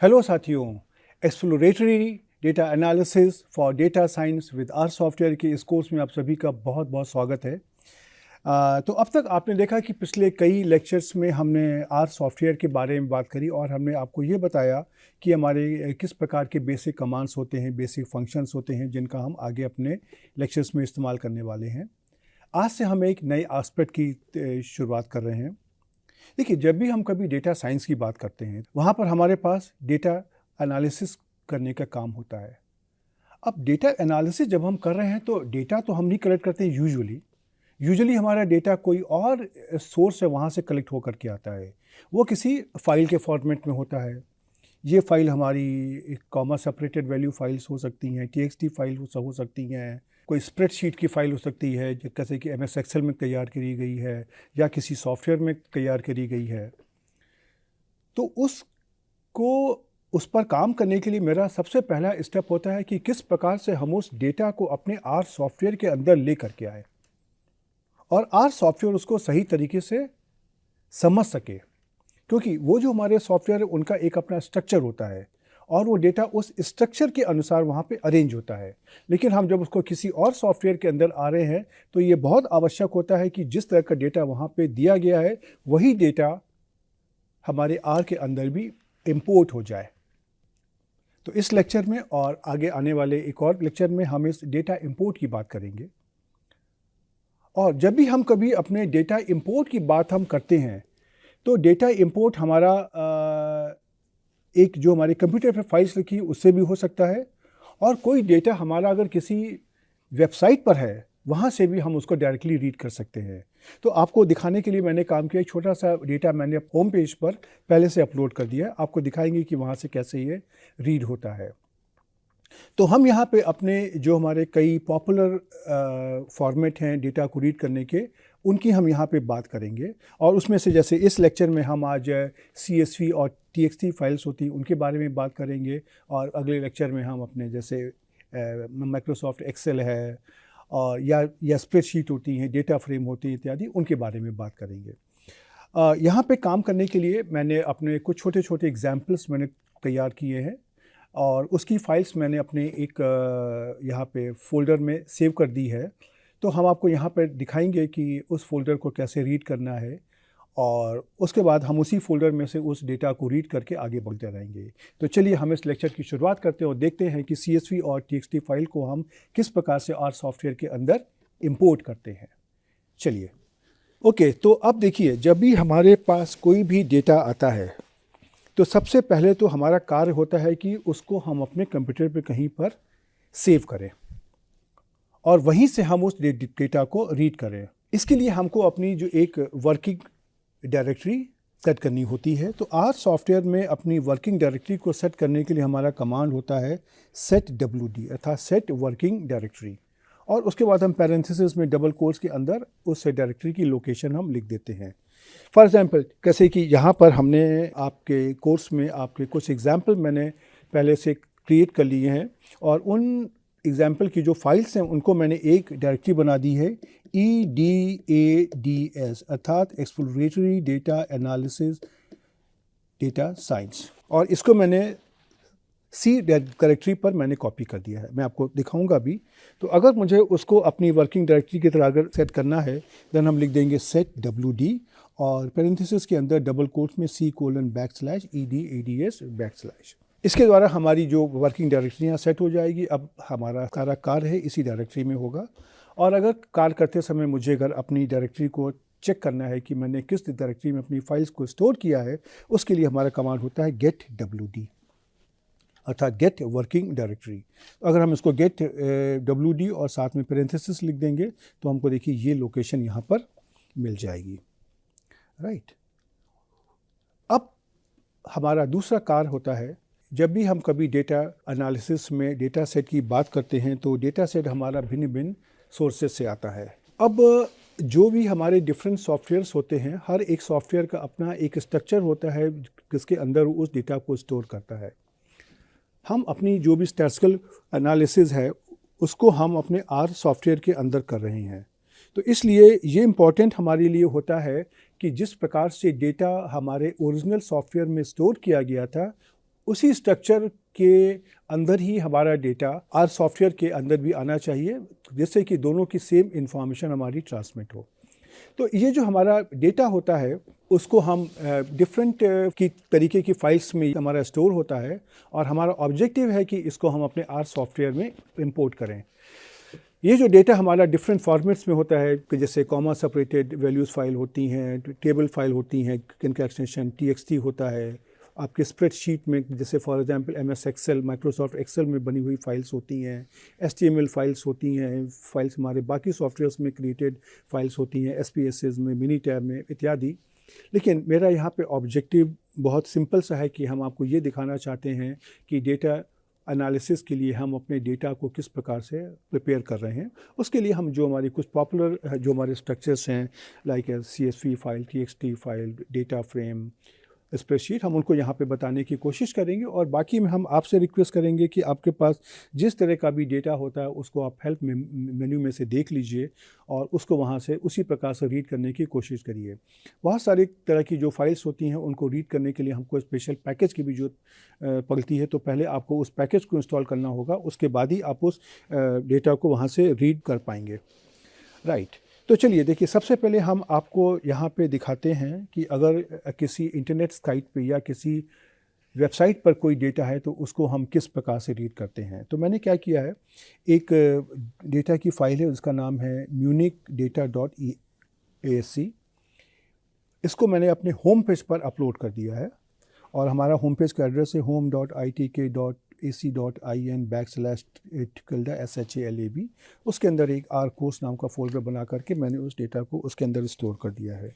Hello साथियों, exploratory data analysis for data science with R software के इस course में आप सभी का बहुत बहुत स्वागत है। तो अब तक आपने देखा कि पिछले कई लेक्चर्स में हमने आर सॉफ्टवेयर के बारे में बात करी और हमने आपको ये बताया कि हमारे किस प्रकार के बेसिक कमांड्स होते हैं, बेसिक फंक्शंस होते हैं जिनका हम आगे अपने लेक्चर्स में इस्तेमाल करने वाले हैं। आज से हम एक नए एस्पेक्ट की शुरुआत कर रहे हैं। देखिए, जब भी हम कभी डेटा साइंस की बात करते हैं वहाँ पर हमारे पास डेटा एनालिसिस करने का काम होता है। अब डेटा एनालिसिस जब हम कर रहे हैं तो डेटा तो हम नहीं कलेक्ट करते हैं यूजुअली हमारा डेटा कोई और सोर्स है, वहाँ से कलेक्ट होकर के आता है। वो किसी फाइल के फॉर्मेट में होता है। ये फाइल हमारी कॉमा सेपरेटेड वैल्यू फाइल्स हो सकती हैं, टीएक्सटी फाइल हो सकती हैं, कोई स्प्रेडशीट की फ़ाइल हो सकती है जैसे कि एमएस एक्सेल में तैयार करी गई है या किसी सॉफ्टवेयर में तैयार करी गई है। तो उस पर काम करने के लिए मेरा सबसे पहला स्टेप होता है कि किस प्रकार से हम उस डेटा को अपने आर सॉफ्टवेयर के अंदर ले करके आए और आर सॉफ्टवेयर उसको सही तरीके से समझ सके, क्योंकि वो जो हमारे सॉफ्टवेयर है उनका एक अपना स्ट्रक्चर होता है और वो डेटा उस स्ट्रक्चर के अनुसार वहाँ पे अरेंज होता है। लेकिन हम जब उसको किसी और सॉफ्टवेयर के अंदर आ रहे हैं तो ये बहुत आवश्यक होता है कि जिस तरह का डेटा वहाँ पे दिया गया है वही डेटा हमारे आर के अंदर भी इंपोर्ट हो जाए। तो इस लेक्चर में और आगे आने वाले एक और लेक्चर में हम इस डेटा इंपोर्ट की बात करेंगे। और जब भी हम कभी अपने डेटा इंपोर्ट की बात हम करते हैं तो डेटा इंपोर्ट हमारा एक जो हमारे कंप्यूटर पर फाइल्स लिखी है उससे भी हो सकता है, और कोई डेटा हमारा अगर किसी वेबसाइट पर है वहाँ से भी हम उसको डायरेक्टली रीड कर सकते हैं। तो आपको दिखाने के लिए मैंने काम किया, छोटा सा डेटा मैंने होम पेज पर पहले से अपलोड कर दिया। आपको दिखाएंगे कि वहाँ से कैसे ये रीड होता है। तो हम यहाँ पे अपने जो हमारे कई पॉपुलर फॉर्मेट हैं डेटा को रीड करने के, उनकी हम यहाँ पे बात करेंगे। और उसमें से जैसे इस लेक्चर में हम आज CSV और TXT फाइल्स होती हैं उनके बारे में बात करेंगे, और अगले लेक्चर में हम अपने जैसे माइक्रोसॉफ्ट एक्सेल है और या स्प्रेडशीट होती हैं, डेटा फ्रेम होती हैं इत्यादि, उनके बारे में बात करेंगे। यहाँ पे काम करने के लिए मैंने अपने कुछ छोटे छोटे एग्जाम्पल्स मैंने तैयार किए हैं और उसकी फाइल्स मैंने अपने एक यहाँ पे फ़ोल्डर में सेव कर दी है। तो हम आपको यहाँ पर दिखाएंगे कि उस फोल्डर को कैसे रीड करना है, और उसके बाद हम उसी फोल्डर में से उस डेटा को रीड करके आगे बढ़ते रहेंगे। तो चलिए हम इस लेक्चर की शुरुआत करते हैं और देखते हैं कि CSV और TXT फाइल को हम किस प्रकार से आर सॉफ्टवेयर के अंदर इंपोर्ट करते हैं। चलिए ओके, तो अब देखिए, जब भी हमारे पास कोई भी डेटा आता है तो सबसे पहले तो हमारा कार्य होता है कि उसको हम अपने कंप्यूटर पे कहीं पर सेव करें और वहीं से हम उस डेटा को रीड करें। इसके लिए हमको अपनी जो एक वर्किंग डायरेक्टरी सेट करनी होती है। तो आर सॉफ्टवेयर में अपनी वर्किंग डायरेक्टरी को सेट करने के लिए हमारा कमांड होता है setwd, अर्थात सेट वर्किंग डायरेक्टरी, और उसके बाद हम पैरेंथेसिस में डबल कोट्स के अंदर उस डायरेक्टरी की लोकेशन हम लिख देते हैं। फॉर एग्जांपल, कैसे कि यहाँ पर हमने आपके कोर्स में आपके कुछ एग्जाम्पल मैंने पहले से क्रिएट कर लिए हैं, और उन एग्जाम्पल की जो फाइल्स हैं उनको मैंने एक डायरेक्टरी बना दी है EDADS, अर्थात exploratory data analysis data science, और इसको मैंने C डायरेक्टरी पर मैंने कॉपी कर दिया है। मैं आपको दिखाऊंगा भी। तो अगर मुझे उसको अपनी वर्किंग डायरेक्टरी की तरह अगर सेट करना है देन हम लिख देंगे setwd और पैरेंथेसिस के अंदर डबल कोट्स में C:\EDADS\। इसके द्वारा हमारी जो वर्किंग डायरेक्टरी सेट हो जाएगी। अब हमारा सारा कार्य है इसी डायरेक्टरी में होगा, और अगर कार्य करते समय मुझे अगर अपनी डायरेक्टरी को चेक करना है कि मैंने किस डायरेक्टरी में अपनी फाइल्स को स्टोर किया है, उसके लिए हमारा कमांड होता है getwd, अर्थात गेट वर्किंग डायरेक्टरी। अगर हम इसको getwd और साथ में पैरेंथेसिस लिख देंगे तो हमको देखिए ये लोकेशन यहाँ पर मिल जाएगी, राइट। अब हमारा दूसरा कार्य होता है, जब भी हम कभी डेटा एनालिसिस में डेटा सेट की बात करते हैं तो डेटा सेट हमारा भिन्न भिन्न सोर्सेज से आता है। अब जो भी हमारे डिफरेंट सॉफ्टवेयर्स होते हैं, हर एक सॉफ्टवेयर का अपना एक स्ट्रक्चर होता है जिसके अंदर उस डेटा को स्टोर करता है। हम अपनी जो भी स्टैटिस्टिकल एनालिसिस है उसको हम अपने आर सॉफ्टवेयर के अंदर कर रहे हैं। तो इसलिए ये इम्पॉर्टेंट हमारे लिए होता है कि जिस प्रकार से डेटा हमारे ओरिजिनल सॉफ्टवेयर में स्टोर किया गया था उसी स्ट्रक्चर के अंदर ही हमारा डेटा आर सॉफ्टवेयर के अंदर भी आना चाहिए, जिससे कि दोनों की सेम इंफॉर्मेशन हमारी ट्रांसमिट हो। तो ये जो हमारा डेटा होता है उसको हम डिफरेंट की तरीके की फाइल्स में हमारा स्टोर होता है, और हमारा ऑब्जेक्टिव है कि इसको हम अपने आर सॉफ्टवेयर में इंपोर्ट करें। ये जो डेटा हमारा डिफरेंट फॉर्मेट्स में होता है, कि जैसे कॉमा सेपरेटेड वैल्यूज़ फाइल होती हैं, टेबल फाइल होती हैं, जिनका एक्सटेंशन txt होता है, आपके स्प्रेडशीट में जैसे for example MS Excel, Microsoft Excel में बनी हुई फाइल्स होती हैं, HTML फाइल्स होती हैं, फाइल्स हमारे बाकी सॉफ्टवेयर्स में क्रिएटेड फाइल्स होती हैं, SPSS में, मिनी टैब में इत्यादि। लेकिन मेरा यहाँ पे ऑब्जेक्टिव बहुत सिंपल सा है कि हम आपको ये दिखाना चाहते हैं कि डेटा एनालिसिस के लिए हम अपने डेटा को किस प्रकार से प्रिपेयर कर रहे हैं। उसके लिए हम जो हमारी कुछ पॉपुलर जो हमारे स्ट्रक्चर्स हैं, like CSV file, TXT file, data frame, spreadsheet, हम उनको यहाँ पे बताने की कोशिश करेंगे। और बाकी में हम आपसे रिक्वेस्ट करेंगे कि आपके पास जिस तरह का भी डेटा होता है उसको आप हेल्प मेन्यू में से देख लीजिए और उसको वहाँ से उसी प्रकार से रीड करने की कोशिश करिए। बहुत सारी तरह की जो फाइल्स होती हैं उनको रीड करने के लिए हमको स्पेशल पैकेज की भी जरूरत पड़ती है। तो पहले आपको उस पैकेज को इंस्टॉल करना होगा, उसके बाद ही आप उस डेटा को वहाँ से रीड कर पाएंगे। राइट। तो चलिए देखिए, सबसे पहले हम आपको यहाँ पे दिखाते हैं कि अगर किसी इंटरनेट साइट पे या किसी वेबसाइट पर कोई डेटा है तो उसको हम किस प्रकार से रीड करते हैं। तो मैंने क्या किया है, एक डेटा की फ़ाइल है, उसका नाम है municdata.asc। इसको मैंने अपने होम पेज पर अपलोड कर दिया है, और हमारा होम पेज का एड्रेस है home.itk.ac.in/SHALAB। उसके अंदर एक आर कोर्स नाम का फोल्डर बना करके मैंने उस डेटा को उसके अंदर स्टोर कर दिया है।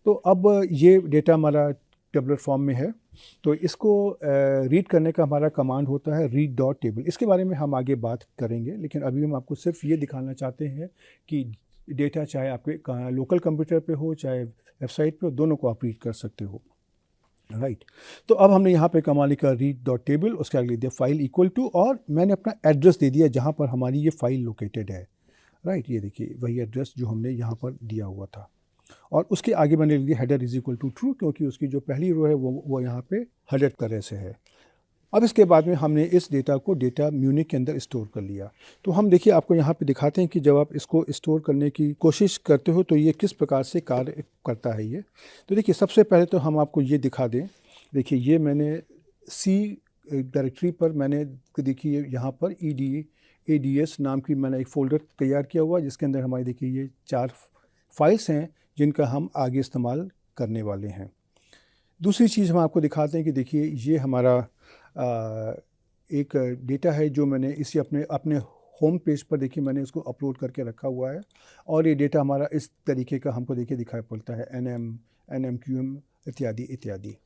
तो अब ये डेटा हमारा टेबलर फॉर्म में है, तो इसको रीड करने का हमारा कमांड होता है read.table। इसके बारे में हम आगे बात करेंगे, लेकिन अभी हम आपको सिर्फ ये दिखाना चाहते हैं कि डेटा चाहे आपके लोकल कंप्यूटर पे हो चाहे वेबसाइट पे हो, दोनों को आप रीड कर सकते हो। राइट। तो अब हमने यहाँ पे कमांड लिखा read.table, उसके आगे दिया फाइल इक्वल टू, और मैंने अपना एड्रेस दे दिया जहाँ पर हमारी ये फाइल लोकेटेड है। राइट, ये देखिए वही एड्रेस जो हमने यहाँ पर दिया हुआ था, और उसके आगे मैंने लिख दिया header is equal to true, क्योंकि उसकी जो पहली रो है वो यहाँ पे हेडर तरह से है। अब इसके बाद में हमने इस डेटा को डेटा म्यूनिक के अंदर स्टोर कर लिया। तो हम देखिए आपको यहाँ पे दिखाते हैं कि जब आप इसको स्टोर करने की कोशिश करते हो तो ये किस प्रकार से कार्य करता है ये। तो देखिए सबसे पहले तो हम आपको ये दिखा दें, देखिए ये मैंने सी डायरेक्टरी पर मैंने देखिए यहाँ पर EDAS नाम की मैंने एक फ़ोल्डर तैयार किया हुआ, जिसके अंदर हमारी देखिए ये 4 फाइल्स हैं जिनका हम आगे इस्तेमाल करने वाले हैं। दूसरी चीज़ हम आपको दिखाते हैं कि देखिए ये हमारा एक डेटा है जो मैंने इसी अपने होम पेज पर देखिए मैंने इसको अपलोड करके रखा हुआ है, और ये डेटा हमारा इस तरीके का हमको देखिए दिखाई पड़ता है, NM इत्यादि इत्यादि।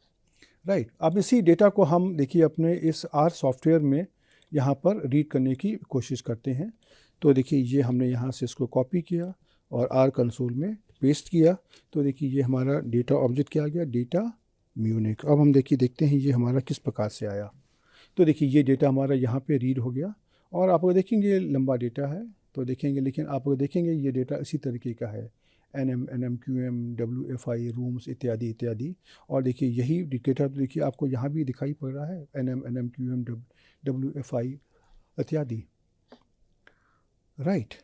राइट। अब इसी डेटा को हम देखिए अपने इस आर सॉफ्टवेयर में यहाँ पर रीड करने की कोशिश करते हैं। तो देखिए ये हमने यहाँ से इसको कॉपी किया और आर कंसोल में पेस्ट किया। तो देखिए ये हमारा डेटा ऑब्जेक्ट क्या आ गया, डेटा म्यूनिक। अब हम देखते हैं ये हमारा किस प्रकार से आया। तो देखिए ये डेटा हमारा यहाँ पे रीड हो गया, और आप अगर देखेंगे लंबा डेटा है तो देखेंगे, लेकिन आप अगर देखेंगे ये डेटा इसी तरीके का है, NMQM WFI रूम्स इत्यादि इत्यादि। और देखिए यही डेटा तो देखिए आपको यहाँ भी दिखाई पड़ रहा है, NMQM WFI इत्यादि। राइट।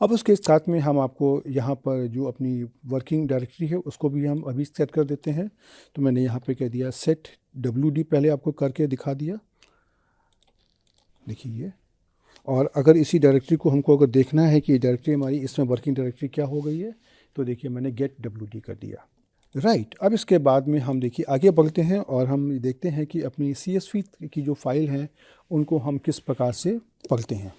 अब उसके साथ में हम आपको यहाँ पर जो अपनी वर्किंग डायरेक्टरी है उसको भी हम अभी सेट कर देते हैं। तो मैंने यहाँ पे कह दिया सेट WD, पहले आपको करके दिखा दिया, देखिए ये। और अगर इसी डायरेक्टरी को हमको अगर देखना है कि डायरेक्टरी हमारी इसमें वर्किंग डायरेक्टरी क्या हो गई है, तो देखिए मैंने गेट WD कर दिया। राइट। अब इसके बाद में हम देखिए आगे बढ़ते हैं और हम देखते हैं कि अपनी CSV की जो फाइल हैं उनको हम किस प्रकार से पढ़ते हैं।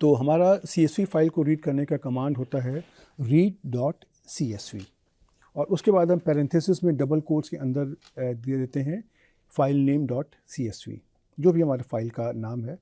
तो हमारा CSV फाइल को रीड करने का कमांड होता है read.csv, और उसके बाद हम पैरेंथेसिस में डबल कोट्स के अंदर दे देते हैं फाइल नेम .csv, जो भी हमारे फाइल का नाम है।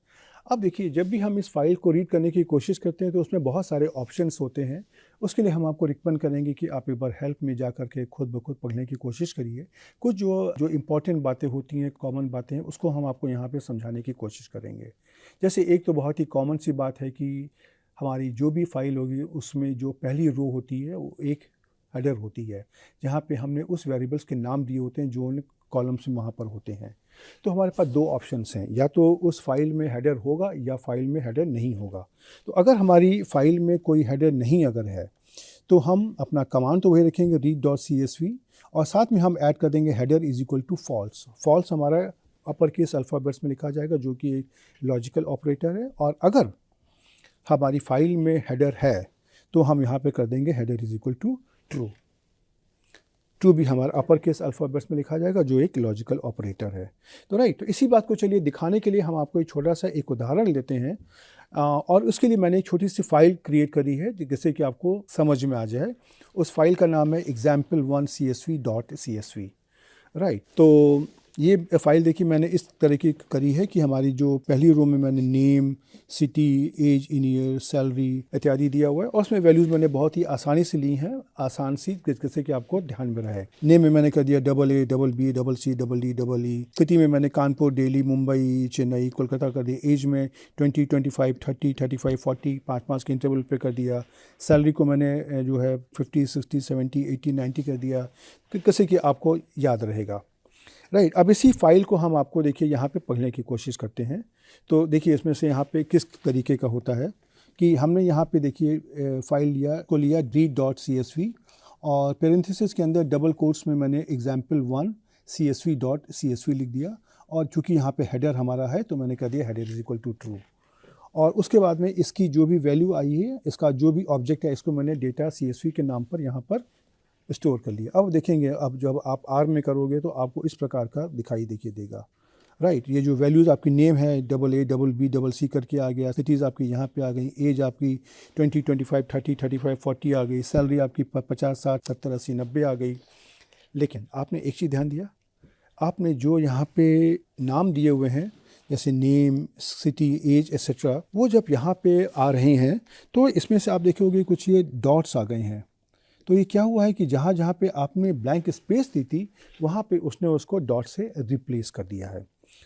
अब देखिए जब भी हम इस फाइल को रीड करने की कोशिश करते हैं तो उसमें बहुत सारे ऑप्शंस होते हैं। उसके लिए हम आपको रिकमेंड करेंगे कि आप एक बार हेल्प में जा कर के खुद ब खुद पढ़ने की कोशिश करिए। कुछ जो इम्पॉर्टेंट बातें होती हैं, कॉमन बातें हैं, उसको हम आपको यहाँ पे समझाने की कोशिश करेंगे। जैसे एक तो बहुत ही कॉमन सी बात है कि हमारी जो भी फाइल होगी उसमें जो पहली रो होती है वो एक हेडर होती है, जहाँ पे हमने उस वेरिएबल्स के नाम दिए होते हैं जो कॉलम्स वहाँ पर होते हैं। तो हमारे पास दो ऑप्शंस हैं, या तो उस फाइल में हेडर होगा या फाइल में हेडर नहीं होगा। तो अगर हमारी फाइल में कोई हेडर नहीं अगर है तो हम अपना कमांड तो वही रखेंगे read.csv, और साथ में हम ऐड कर देंगे header is equal to false. False हमारा अपर केस अल्फ़ाबेट्स में लिखा जाएगा जो कि एक लॉजिकल ऑपरेटर है, और अगर हमारी फाइल में हेडर है तो हम यहाँ पे कर देंगे header is equal to true. True भी हमारा अपर केस अल्फ़ाबेट्स में लिखा जाएगा जो एक लॉजिकल ऑपरेटर है। तो राइट, तो इसी बात को चलिए दिखाने के लिए हम आपको एक छोटा सा एक उदाहरण लेते हैं, और उसके लिए मैंने एक छोटी सी फाइल क्रिएट करी है जिससे कि आपको समझ में आ जाए। उस फाइल का नाम है example1csv.csv। राइट, तो ये फाइल देखिए मैंने इस तरह की करी है कि हमारी जो पहली रो में मैंने name, city, age in year, salary इत्यादि दिया हुआ है, और उसमें वैल्यूज़ मैंने बहुत ही आसानी से ली हैं, आसान सी, जिससे कि आपको ध्यान में रहे। नेम में मैंने कर दिया AA, BB, CC, DD। City में मैंने कानपुर, दिल्ली, मुंबई, चेन्नई, कोलकाता कर दिया। एज में 20, 25, 30, 35, 40 5 के इंटरवल पे कर दिया। सैलरी को मैंने जो है 50, 60, 70, 80, 90 कर दिया, जिससे कि आपको याद रहेगा। राइट, अब इसी फाइल को हम आपको देखिए यहाँ पे पढ़ने की कोशिश करते हैं। तो देखिए इसमें से यहाँ पे किस तरीके का होता है कि हमने यहाँ पे देखिए फाइल लिया read.csv, और पेरेंथेसिस के अंदर डबल कोट्स में मैंने example1 csv.csv लिख दिया, और चूँकि यहाँ पे हेडर हमारा है तो मैंने कह दिया header is equal to true. और उसके बाद में इसकी जो भी वैल्यू आई है, इसका जो भी ऑब्जेक्ट है, इसको मैंने डेटा CSV के नाम पर यहाँ पर स्टोर कर लिया। अब देखेंगे, अब जब आप आर में करोगे तो आपको इस प्रकार का दिखाई देगा। राइट, ये जो वैल्यूज़ आपकी नेम है AA, BB, CC करके आ गया। सिटीज़ आपकी यहाँ पे आ गई। एज आपकी 20, 25, 30, 35, 40 आ गई। सैलरी आपकी 50, 60, 70, 80, 90 आ गई। लेकिन आपने एक चीज़ ध्यान दिया, आपने जो यहाँ पे नाम दिए हुए हैं जैसे नेम, सिटी, एज एक्सेट्रा, वो जब यहाँ पे आ रहे हैं तो इसमें से आप देखोगे कुछ ये डॉट्स आ गए हैं। तो ये क्या हुआ है कि जहाँ जहाँ पे आपने ब्लैंक स्पेस दी थी वहाँ पे उसने उसको डॉट से रिप्लेस कर दिया है।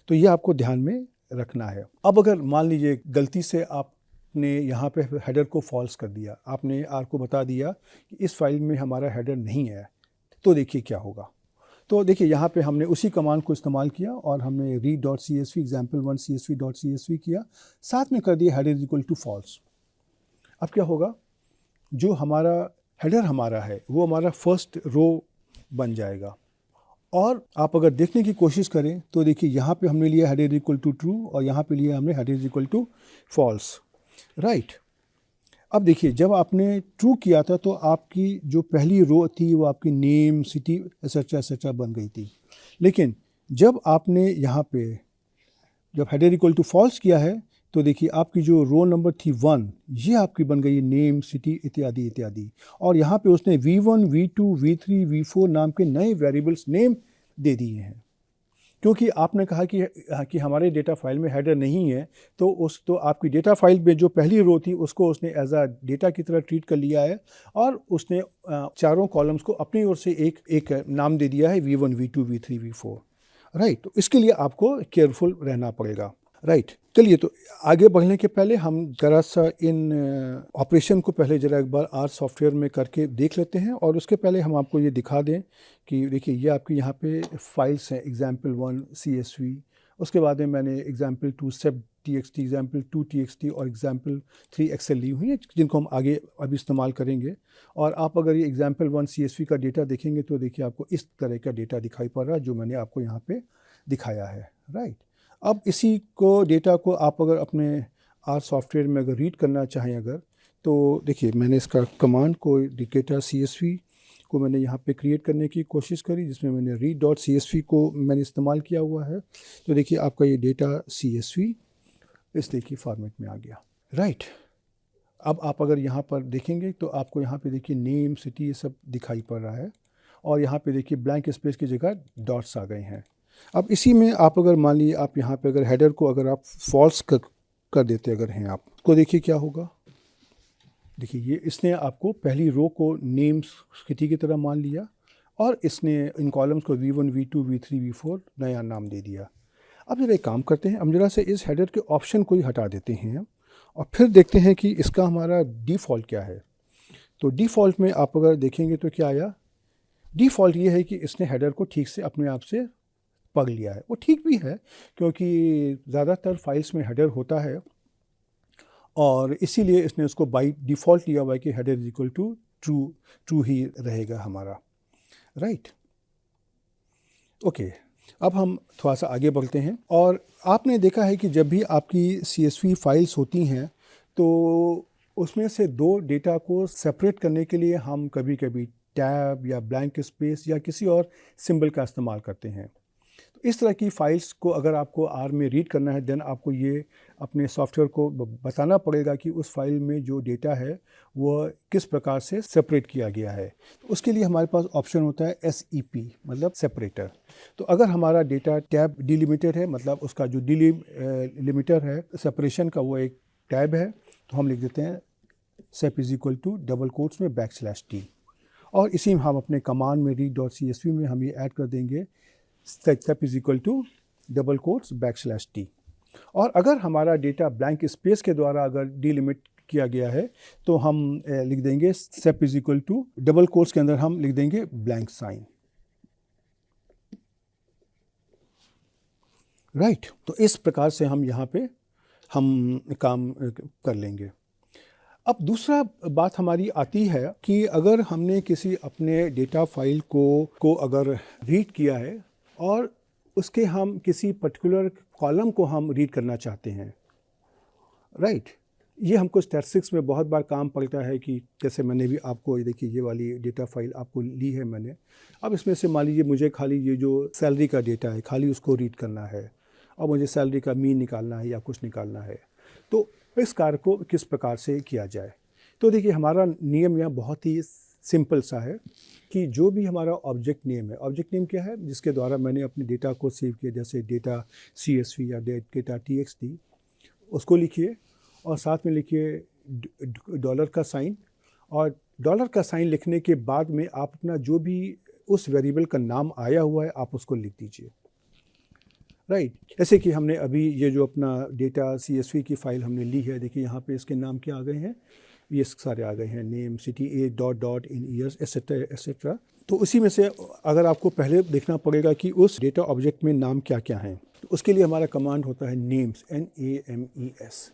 तो ये आपको ध्यान में रखना है। अब अगर मान लीजिए गलती से आपने यहाँ पे हेडर को फॉल्स कर दिया, आपने आर को बता दिया कि इस फाइल में हमारा हेडर नहीं है, तो देखिए क्या होगा। तो देखिए यहाँ पे हमने उसी कमांड को इस्तेमाल किया और हमने read.csv example1 csv.csv किया, साथ में कर दिया header is equal to false. अब क्या होगा, जो हमारा हेडर हमारा है वो हमारा फर्स्ट रो बन जाएगा, और आप अगर देखने की कोशिश करें तो देखिए यहाँ पे हमने लिया हेडर इक्वल टू ट्रू, और यहाँ पे लिया हमने header equal to false. Right, अब देखिए जब आपने ट्रू किया था तो आपकी जो पहली रो थी वो आपकी नेम, सिटी एक्सेट्रा बन गई थी। लेकिन जब आपने यहाँ पे जब हेडर इक्वल टू फॉल्स किया है तो देखिए आपकी जो रो नंबर थी 1, ये आपकी बन गई नेम, सिटी इत्यादि, और यहाँ पे उसने V1, V2, V3, V4 नाम के नए वेरिएबल्स नेम दे दिए हैं। क्योंकि आपने कहा कि हमारे डेटा फाइल में हेडर नहीं है, तो आपकी डेटा फाइल में जो पहली रो थी उसको उसने एज अ डेटा की तरह ट्रीट कर लिया है, और उसने चारों कॉलम्स को अपनी ओर से एक नाम दे दिया है V1, V2, V3, V4। Right, तो इसके लिए आपको केयरफुल रहना पड़ेगा। राइट, चलिए तो आगे बढ़ने के पहले हम ज़रा सा इन ऑपरेशन को पहले ज़रा एक बार आर सॉफ्टवेयर में करके देख लेते हैं, और उसके पहले हम आपको ये दिखा दें कि देखिए ये आपकी यहाँ पे फाइल्स हैं example1 csv, उसके बाद में मैंने example2 sep.txt, example2 txt और example3 excel ली हुई है, जिनको हम आगे अभी इस्तेमाल करेंगे। और आप अगर ये example1 csv का डेटा देखेंगे तो देखिए आपको इस तरह का डेटा दिखाई पड़ रहा है जो मैंने आपको यहाँ पे दिखाया है। राइट, अब इसी को डेटा को आप अगर अपने आर सॉफ्टवेयर में अगर रीड करना चाहें अगर, तो देखिए मैंने इसका कमांड को डेटा CSV को मैंने यहाँ पे क्रिएट करने की कोशिश करी, जिसमें मैंने read.csv को मैंने इस्तेमाल किया हुआ है। तो देखिए आपका ये डेटा CSV इस देखिए फॉर्मेट में आ गया। राइट, अब आप अगर यहाँ पर देखेंगे तो आपको यहाँ पे देखिए नेम, सिटी ये सब दिखाई पड़ रहा है, और यहाँ पे देखिए ब्लैंक स्पेस की जगह डॉट्स आ गए हैं। अब इसी में आप अगर मान लीजिए आप यहाँ पे अगर हेडर को अगर आप फॉल्स कर देते अगर हैं आप, तो देखिए क्या होगा। देखिए ये इसने आपको पहली रो को नेम, सिटी की तरह मान लिया, और इसने इन कॉलम्स को V1, V2, V3, V4 नया नाम दे दिया। अब जरा एक काम करते हैं, हम जरा से इस हेडर के ऑप्शन को ही हटा देते हैं और फिर देखते हैं कि इसका हमारा डिफ़ॉल्ट क्या है। तो डिफ़ॉल्ट में आप अगर देखेंगे तो क्या आया, डिफ़ॉल्ट ये है कि इसने हेडर को ठीक से अपने आप से पढ़ लिया है। वो ठीक भी है क्योंकि ज़्यादातर फाइल्स में हेडर होता है और इसीलिए इसने उसको बाई डिफ़ॉल्ट लिया हुआ है कि header is equal to true, true ही रहेगा हमारा, राइट। ओके, अब हम थोड़ा सा आगे बढ़ते हैं और आपने देखा है कि जब भी आपकी CSV फाइल्स होती हैं तो उसमें से दो डेटा को सेपरेट करने के लिए हम कभी कभी टैब या ब्लैंक स्पेस या किसी और सिंबल का इस्तेमाल करते हैं। तो इस तरह की फाइल्स को अगर आपको R में रीड करना है देन आपको ये अपने सॉफ्टवेयर को बताना पड़ेगा कि उस फाइल में जो डेटा है वह किस प्रकार से सेपरेट किया गया है। तो उसके लिए हमारे पास ऑप्शन होता है SEP मतलब सेपरेटर। तो अगर हमारा डेटा टैब डिलिमिटेड है मतलब उसका जो डिलिमिटर है सेपरेशन का वो एक टैब है, तो हम लिख देते हैं sep is equal to double quotes में /t और इसी में हम अपने कमांड में read.csv में हम ये ऐड कर देंगे sep is equal to double quotes /t। और अगर हमारा डेटा ब्लैंक स्पेस के द्वारा अगर डिलिमिट किया गया है तो हम लिख देंगे sep is equal to double quotes के अंदर हम लिख देंगे ब्लैंक साइन, राइट। तो इस प्रकार से हम यहाँ पे हम काम कर लेंगे। अब दूसरा बात हमारी आती है कि अगर हमने किसी अपने डेटा फाइल को अगर रीड किया है और उसके हम किसी पर्टिकुलर कॉलम को हम रीड करना चाहते हैं, राइट। ये हमको स्टैटिस्टिक्स में बहुत बार काम पड़ता है कि जैसे मैंने भी आपको ये देखिए ये वाली डेटा फाइल आपको ली है मैंने। अब इसमें से मान लीजिए मुझे खाली ये जो सैलरी का डेटा है खाली उसको रीड करना है और मुझे सैलरी का मीन निकालना है या कुछ निकालना है, तो इस कार्य को किस प्रकार से किया जाए। तो देखिए हमारा नियम यहाँ बहुत ही सिंपल सा है कि जो भी हमारा ऑब्जेक्ट नेम है, ऑब्जेक्ट नेम क्या है जिसके द्वारा मैंने अपने डेटा को सेव किया, जैसे डेटा CSV या डेटा TXT, उसको लिखिए और साथ में लिखिए डॉलर का साइन। और डॉलर का साइन लिखने के बाद में आप अपना जो भी उस वेरिएबल का नाम आया हुआ है आप उसको लिख दीजिए, राइट। जैसे कि हमने अभी ये जो अपना डेटा CSV की फ़ाइल हमने ली है, देखिए यहाँ पे इसके नाम क्या आ गए हैं, ये सारे आ गए हैं, name, city, age, dot in years et cetera et cetera. तो उसी में से अगर आपको पहले देखना पड़ेगा कि उस डेटा ऑब्जेक्ट में नाम क्या क्या हैं, तो उसके लिए हमारा कमांड होता है नेम्स, NAMES।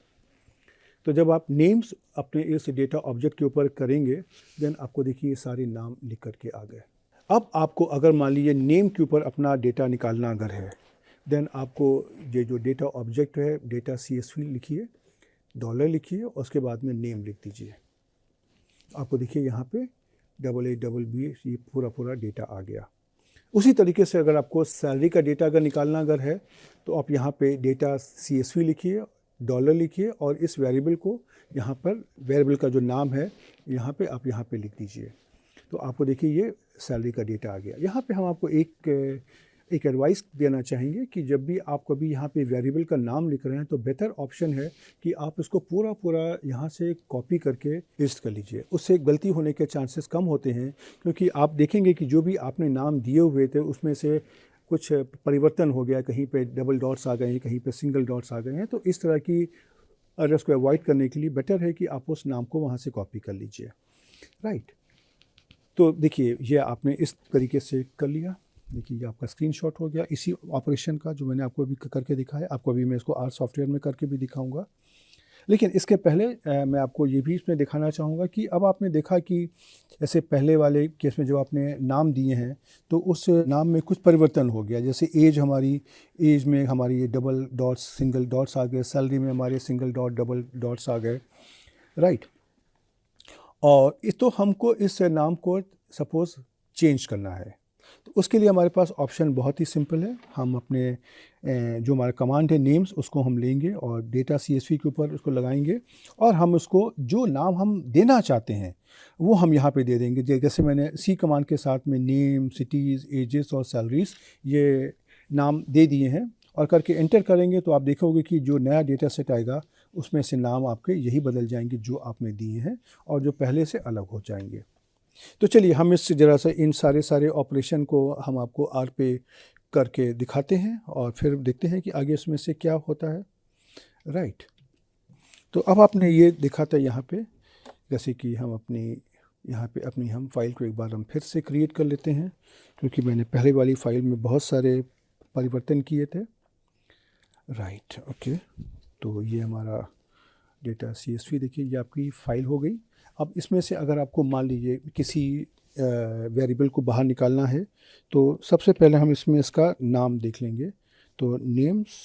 तो जब आप नेम्स अपने इस डेटा ऑब्जेक्ट के ऊपर करेंगे देन आपको देखिए ये सारे नाम लिख करके आ गए। अब आपको अगर मान लीजिए नेम के ऊपर अपना डेटा निकालना अगर है देन आपको ये जो डेटा ऑब्जेक्ट है डेटा CSV लिखिए, डॉलर लिखिए और उसके बाद में नेम लिख दीजिए। आपको देखिए यहाँ पे $8BB ये पूरा डेटा आ गया। उसी तरीके से अगर आपको सैलरी का डेटा अगर निकालना अगर है तो आप यहाँ पे डेटा CSV लिखिए, डॉलर लिखिए और इस वेरिएबल को यहाँ पर वेरिएबल का जो नाम है यहाँ पे आप यहाँ पे लिख दीजिए। तो आपको देखिए ये सैलरी का डेटा आ गया। यहाँ पे हम आपको एक एडवाइस देना चाहेंगे कि जब भी आप कभी यहाँ पे वेरिएबल का नाम लिख रहे हैं तो बेहतर ऑप्शन है कि आप इसको पूरा यहाँ से कॉपी करके पेस्ट कर लीजिए। उससे गलती होने के चांसेस कम होते हैं क्योंकि आप देखेंगे कि जो भी आपने नाम दिए हुए थे उसमें से कुछ परिवर्तन हो गया, कहीं पे डबल डॉट्स आ गए हैं, कहीं पे सिंगल डॉट्स आ गए हैं। तो इस तरह की एरर्स को अवॉइड करने के लिए बेटर है कि आप उस नाम को वहाँ से कॉपी कर लीजिए, राइट। तो देखिए ये आपने इस तरीके से कर लिया। देखिए ये आपका स्क्रीनशॉट हो गया इसी ऑपरेशन का जो मैंने आपको अभी करके दिखाया। आपको अभी मैं इसको R सॉफ्टवेयर में करके भी दिखाऊंगा, लेकिन इसके पहले मैं आपको ये भी इसमें दिखाना चाहूँगा कि अब आपने देखा कि जैसे पहले वाले केस में जो आपने नाम दिए हैं तो उस नाम में कुछ परिवर्तन हो गया। जैसे एज, हमारी एज में हमारी ये डबल डॉट्स सिंगल डॉट्स आ गए, सैलरी में हमारे सिंगल डॉट डबल डॉट्स आ गए, राइट। और इस तो हमको इस नाम को सपोज़ चेंज करना है तो उसके लिए हमारे पास ऑप्शन बहुत ही सिंपल है। हम अपने जो हमारा कमांड है नेम्स उसको हम लेंगे और डेटा CSV के ऊपर उसको लगाएंगे और हम उसको जो नाम हम देना चाहते हैं वो हम यहाँ पे दे देंगे। जैसे मैंने C कमांड के साथ में नेम, सिटीज़, एजेस और सैलरीज़ ये नाम दे दिए हैं और करके एंटर करेंगे तो आप देखोगे कि जो नया डेटा सेट आएगा उसमें से नाम आपके यही बदल जाएंगे जो आपने दिए हैं और जो पहले से अलग हो जाएंगे। तो चलिए हम इस ज़रा सा इन सारे ऑपरेशन को हम आपको R पे करके दिखाते हैं और फिर देखते हैं कि आगे इसमें से क्या होता है, राइट। तो अब आपने ये दिखा था यहाँ पे, जैसे कि हम यहाँ पे अपनी हम फाइल को एक बार हम फिर से क्रिएट कर लेते हैं क्योंकि मैंने पहले वाली फ़ाइल में बहुत सारे परिवर्तन किए थे। Right, okay. तो ये हमारा डेटा CSV, देखिए ये आपकी फ़ाइल हो गई। अब इसमें से अगर आपको मान लीजिए किसी वेरिएबल को बाहर निकालना है, तो सबसे पहले हम इसमें इसका नाम देख लेंगे। तो नेम्स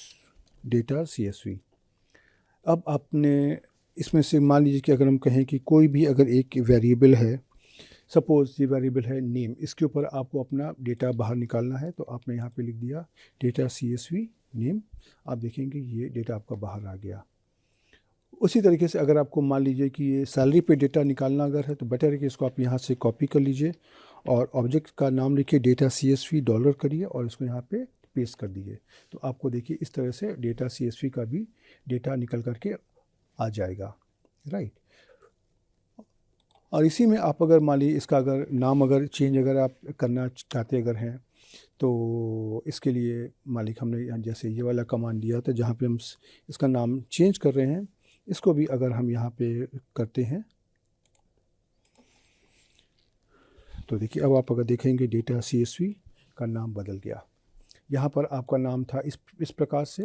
डेटा CSV। अब आपने इसमें से मान लीजिए कि अगर हम कहें कि कोई भी अगर एक वेरिएबल है, सपोज़ ये वेरिएबल है नेम, इसके ऊपर आपको अपना डेटा बाहर निकालना है, तो आपने यहाँ पे लिख दिया डेटा CSV नेम। आप देखेंगे ये डेटा आपका बाहर आ गया। उसी तरीके से अगर आपको मान लीजिए कि ये सैलरी पे डेटा निकालना अगर है, तो बेटर है कि इसको आप यहाँ से कॉपी कर लीजिए और ऑब्जेक्ट का नाम लिखिए डेटा CSV डॉलर करिए और इसको यहाँ पे पेस्ट कर दीजिए। तो आपको देखिए इस तरह से डेटा CSV का भी डेटा निकल करके आ जाएगा। राइट, और इसी में आप अगर मान लीजिए इसका अगर नाम अगर चेंज अगर आप करना चाहते अगर हैं, तो इसके लिए मालिक हमने जैसे ये वाला कमांड दिया था जहाँ पे हम इसका नाम चेंज कर रहे हैं, इसको भी अगर हम यहाँ पे करते हैं, तो देखिए अब आप अगर देखेंगे डेटा CSV का नाम बदल गया। यहाँ पर आपका नाम था इस प्रकार से,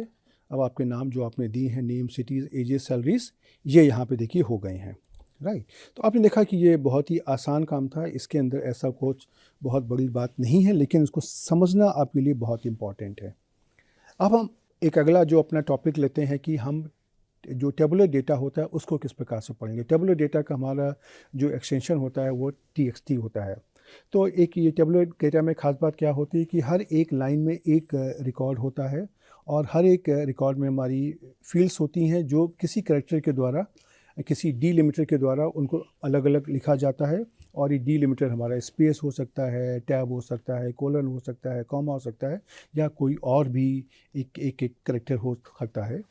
अब आपके नाम जो आपने दिए हैं नेम, सिटीज़, एजेस, सैलरीज, ये यहाँ पे देखिए हो गए हैं। राइट, तो आपने देखा कि ये बहुत ही आसान काम था, इसके अंदर ऐसा कुछ बहुत बड़ी बात नहीं है, लेकिन इसको समझना आपके लिए बहुत इम्पॉर्टेंट है। अब हम एक अगला जो अपना टॉपिक लेते हैं कि हम जो टेबुलर डेटा होता है उसको किस प्रकार से पढ़ेंगे। टेबुलर डेटा का हमारा जो एक्सटेंशन होता है वो TXT होता है। तो एक ये टेबुलर डेटा में ख़ास बात क्या होती है कि हर एक लाइन में एक रिकॉर्ड होता है और हर एक रिकॉर्ड में हमारी फील्ड्स होती हैं जो किसी कैरेक्टर के द्वारा, किसी डीलिमिटर के द्वारा उनको अलग अलग लिखा जाता है। और ये डीलिमिटर हमारा स्पेस हो सकता है, टैब हो सकता है, कोलन हो सकता है, कॉमा हो सकता है, या कोई और भी एक कैरेक्टर हो सकता है।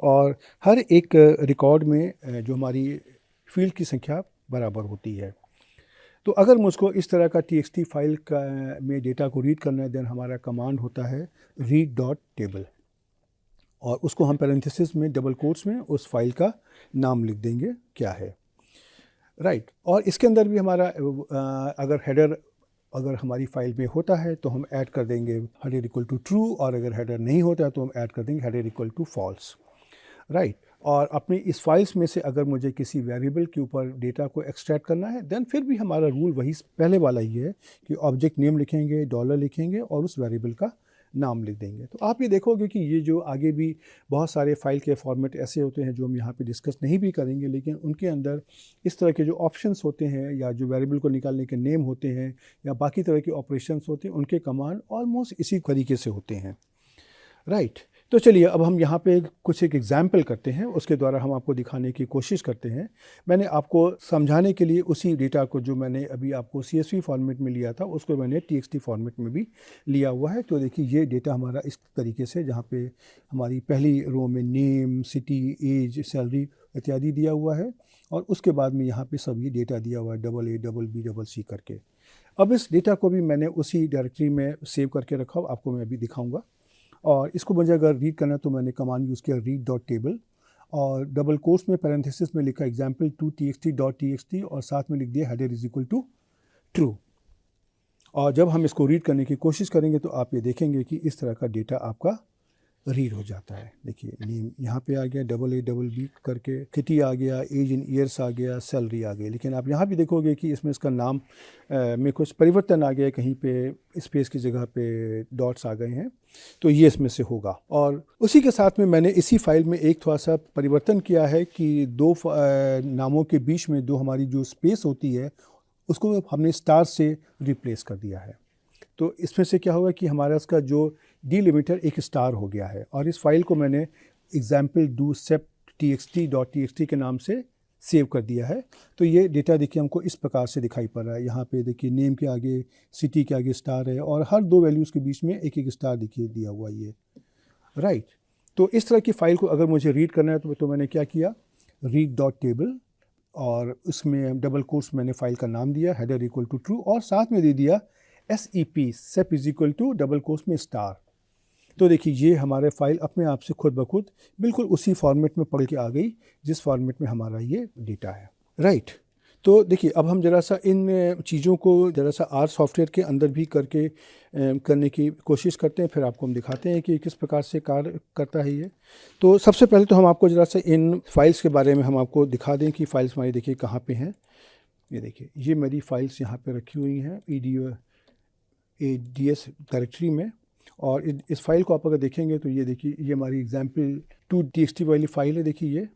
और हर एक रिकॉर्ड में जो हमारी फील्ड की संख्या बराबर होती है। तो अगर मुझको इस तरह का TXT फाइल का में डेटा को रीड करना है, देन हमारा कमांड होता है read.table, और उसको हम पैरेंथेसिस में डबल कोट्स में उस फाइल का नाम लिख देंगे क्या है। राइट, और इसके अंदर भी हमारा अगर हेडर अगर हमारी फाइल में होता है तो हम ऐड कर देंगे हेडर इक्वल टू ट्रू, और अगर हेडर नहीं होता है तो हम ऐड कर देंगे header equal to false. Right, और अपनी इस फाइल्स में से अगर मुझे किसी वेरिएबल के ऊपर डेटा को एक्सट्रैक्ट करना है, देन फिर भी हमारा रूल वही पहले वाला ही है कि ऑब्जेक्ट नेम लिखेंगे, डॉलर लिखेंगे और उस वेरिएबल का नाम लिख देंगे। तो आप ये देखोगे कि ये जो आगे भी बहुत सारे फाइल के फॉर्मेट ऐसे होते हैं जो हम यहाँ पे डिस्कस नहीं भी करेंगे, लेकिन उनके अंदर इस तरह के जो ऑप्शंस होते हैं या जो वेरिएबल को निकालने के नेम होते हैं या बाकी तरह के ऑपरेशंस होते हैं, उनके कमांड ऑलमोस्ट इसी तरीके से होते हैं। राइट, तो चलिए अब हम यहाँ पे कुछ एक एग्जाम्पल करते हैं, उसके द्वारा हम आपको दिखाने की कोशिश करते हैं। मैंने आपको समझाने के लिए उसी डेटा को जो मैंने अभी आपको CSV फॉर्मेट में लिया था उसको मैंने TXT फॉर्मेट में भी लिया हुआ है। तो देखिए ये डेटा हमारा इस तरीके से, जहाँ पे हमारी पहली रो में नेम, सिटी, एज, सैलरी इत्यादि दिया हुआ है, और उसके बाद में यहाँ पर सभी डेटा दिया हुआ है AA, BB, CC करके। अब इस डेटा को भी मैंने उसी डायरेक्टरी में सेव करके रखा हुआ, आपको मैं अभी दिखाऊँगा। और इसको मुझे अगर रीड करना तो मैंने कमांड यूज़ किया read.table, और डबल कोट्स में पैरेंथेसिस में लिखा example2 txt.txt और साथ में लिख दिया header is equal to true. और जब हम इसको रीड करने की कोशिश करेंगे तो आप ये देखेंगे कि इस तरह का डेटा आपका रीड हो जाता है। देखिए नेम यहाँ पे आ गया, AA, BB करके, सिटी आ गया, एज इन ईयर्स आ गया, सैलरी आ गई। लेकिन आप यहाँ भी देखोगे कि इसमें इसका नाम में कुछ परिवर्तन आ गया, कहीं पे स्पेस की जगह पे डॉट्स आ गए हैं, तो ये इसमें से होगा। और उसी के साथ में मैंने इसी फाइल में एक थोड़ा सा परिवर्तन किया है कि दो नामों के बीच में दो हमारी जो स्पेस होती है उसको हमने स्टार से रिप्लेस कर दिया है। तो इसमें से क्या होगा कि हमारा इसका जो डीलिमिटर एक स्टार हो गया है, और इस फाइल को मैंने example2 के नाम से सेव कर दिया है। तो ये डेटा देखिए हमको इस प्रकार से दिखाई पड़ रहा है। यहाँ पे देखिए नेम के आगे, सिटी के आगे स्टार है, और हर दो वैल्यूज़ के बीच में एक एक स्टार देखिए दिया हुआ ये। राइट, तो इस तरह की फ़ाइल को अगर मुझे रीड करना है तो मैंने क्या किया, read.table, और उसमें डबल कोट्स मैंने फ़ाइल का नाम दिया हेडर इक्वल टू ट्रू, और साथ में दे दिया SEP is equal to double quotes में स्टार। तो देखिए ये हमारे फाइल अपने आप से खुद ब खुद बिल्कुल उसी फॉर्मेट में पढ़ के आ गई जिस फॉर्मेट में हमारा ये डेटा है। राइट, तो देखिए अब हम ज़रा सा इन चीज़ों को ज़रा सा आर सॉफ्टवेयर के अंदर भी करके करने की कोशिश करते हैं, फिर आपको हम दिखाते हैं कि किस प्रकार से कार्य करता है ये। तो सबसे पहले तो हम आपको ज़रा सा इन फाइल्स के बारे में हम आपको दिखा दें कि फाइल्स हमारी देखिए कहाँ पे हैं। ये देखिए ये मेरी फाइल्स यहाँ पे रखी हुई हैं EDS डायरेक्टरी में, और इस फाइल को आप अगर देखेंगे तो ये देखिए ये हमारी example2.txt वाली फाइल है, देखिए ये।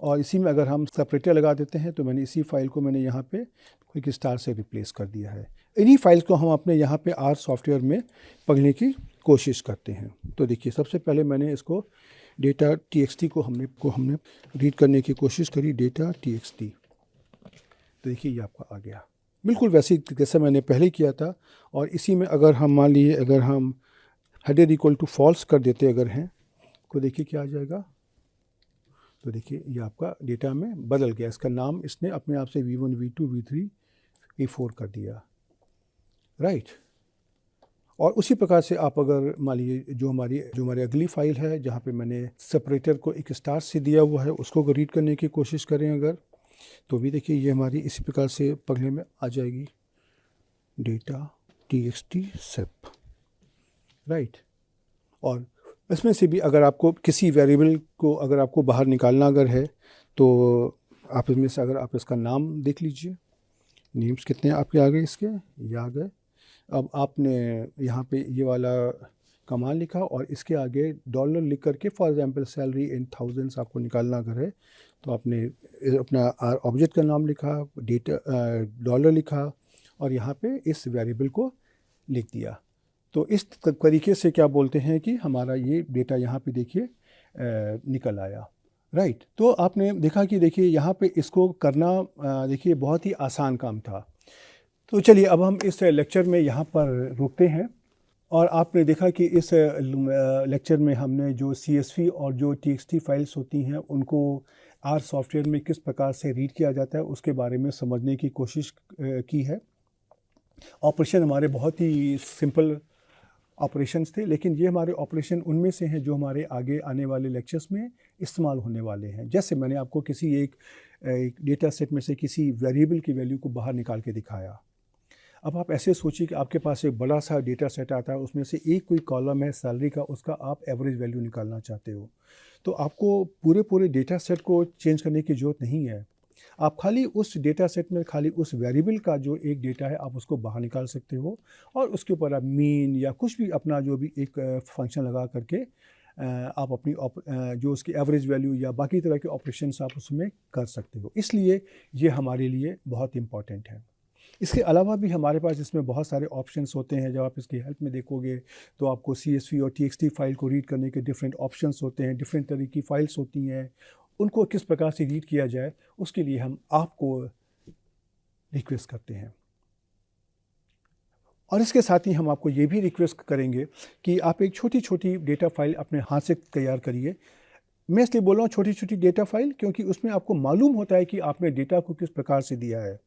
और इसी में अगर हम सेपरेटर लगा देते हैं तो मैंने इसी फाइल को मैंने यहाँ पे क्विक स्टार से रिप्लेस कर दिया है। इन्हीं फाइल्स को हम अपने यहाँ पे आर सॉफ्टवेयर में पढ़ने की कोशिश करते हैं। तो देखिए सबसे पहले मैंने इसको डेटा txt को हमने रीड करने की कोशिश करी, डेटा txt। तो देखिए ये आपका आ गया बिल्कुल वैसे जैसे मैंने पहले किया था। और इसी में अगर हम मान लीजिए अगर हम हेडर इक्वल टू फॉल्स कर देते अगर हैं तो देखिए क्या आ जाएगा। तो देखिए ये आपका डेटा में बदल गया, इसका नाम इसने अपने आप से V1 V2 V3 V4 कर दिया, राइट। और उसी प्रकार से आप अगर मान लीजिए जो हमारी अगली फाइल है जहाँ पे मैंने सेपरेटर को एक स्टार से दिया हुआ है उसको रीड करने की कोशिश करें अगर, तो भी देखिए ये हमारी इसी प्रकार से पढ़ने में आ जाएगी, डेटा txt sep, राइट। और इसमें से भी अगर आपको किसी वेरिएबल को अगर आपको बाहर निकालना अगर है तो आप इसमें से अगर आप इसका नाम देख लीजिए, नेम्स कितने आपके आ गए, इसके ये आ गए। अब आपने यहाँ पे ये वाला कमांड लिखा और इसके आगे डॉलर लिख करके for example salary in thousands आपको निकालना अगर है तो आपने अपना ऑब्जेक्ट का नाम लिखा, डेटा डॉलर लिखा और यहाँ पे इस वेरिएबल को लिख दिया। तो इस तरीके से क्या बोलते हैं कि हमारा ये डेटा यहाँ पे देखिए निकल आया, राइट। तो आपने देखा कि देखिए यहाँ पे इसको करना देखिए बहुत ही आसान काम था। तो चलिए अब हम इस लेक्चर में यहाँ पर रुकते हैं। और आपने देखा कि इस लेक्चर में हमने जो CSV और जो TXT फाइल्स होती हैं उनको आर सॉफ्टवेयर में किस प्रकार से रीड किया जाता है उसके बारे में समझने की कोशिश की है। ऑपरेशन हमारे बहुत ही सिंपल ऑपरेशंस थे, लेकिन ये हमारे ऑपरेशन उनमें से हैं जो हमारे आगे आने वाले लेक्चर्स में इस्तेमाल होने वाले हैं। जैसे मैंने आपको किसी एक डेटा सेट में से किसी वेरिएबल की वैल्यू को बाहर निकाल के दिखाया। अब आप ऐसे सोचिए कि आपके पास एक बड़ा सा डेटा सेट आता है, उसमें से एक कोई कॉलम है सैलरी का, उसका आप एवरेज वैल्यू निकालना चाहते हो, तो आपको पूरे डेटा सेट को चेंज करने की ज़रूरत नहीं है। आप खाली उस डेटा सेट में खाली उस वेरिएबल का जो एक डेटा है आप उसको बाहर निकाल सकते हो और उसके ऊपर आप मीन या कुछ भी अपना जो भी एक फंक्शन लगा करके आप अपनी जो उसकी एवरेज वैल्यू या बाकी तरह के ऑपरेशंस आप उसमें कर सकते हो। इसलिए ये हमारे लिए बहुत इम्पॉर्टेंट है। इसके अलावा भी हमारे पास इसमें बहुत सारे ऑप्शंस होते हैं। जब आप इसकी हेल्प में देखोगे तो आपको CSV और TXT फाइल को रीड करने के डिफरेंट ऑप्शंस होते हैं, डिफरेंट तरह की फाइल्स होती हैं, उनको किस प्रकार से रीड किया जाए उसके लिए हम आपको रिक्वेस्ट करते हैं। और इसके साथ ही हम आपको ये भी रिक्वेस्ट करेंगे कि आप एक छोटी छोटी डेटा फाइल अपने हाथ से तैयार करिए। मैं इसलिए बोल रहा हूँ छोटी छोटी डेटा फाइल क्योंकि उसमें आपको मालूम होता है कि आपने डेटा को किस प्रकार से दिया है।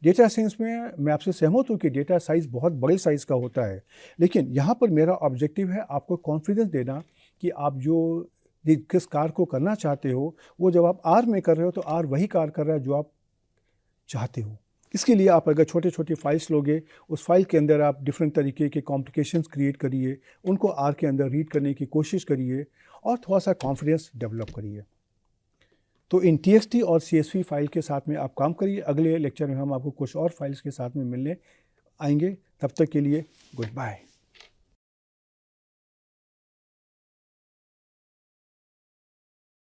डेटा साइंस में मैं आपसे सहमत हूँ कि डेटा साइज़ बहुत बड़े साइज़ का होता है, लेकिन यहाँ पर मेरा ऑब्जेक्टिव है आपको कॉन्फिडेंस देना कि आप जो किस कार्य को करना चाहते हो वो जब आप आर में कर रहे हो तो आर वही कार्य कर रहा है जो आप चाहते हो। इसके लिए आप अगर छोटे छोटे फाइल्स लोगे, उस फाइल के अंदर आप डिफरेंट तरीके के कॉम्प्लिकेशंस क्रिएट करिए, उनको आर के अंदर रीड करने की कोशिश करिए और थोड़ा सा कॉन्फिडेंस डेवलप करिए। तो इन TXT और CSV फाइल के साथ में आप काम करिए। अगले लेक्चर में हम आपको कुछ और फाइल्स के साथ में मिलने आएंगे। तब तक के लिए गुड बाय।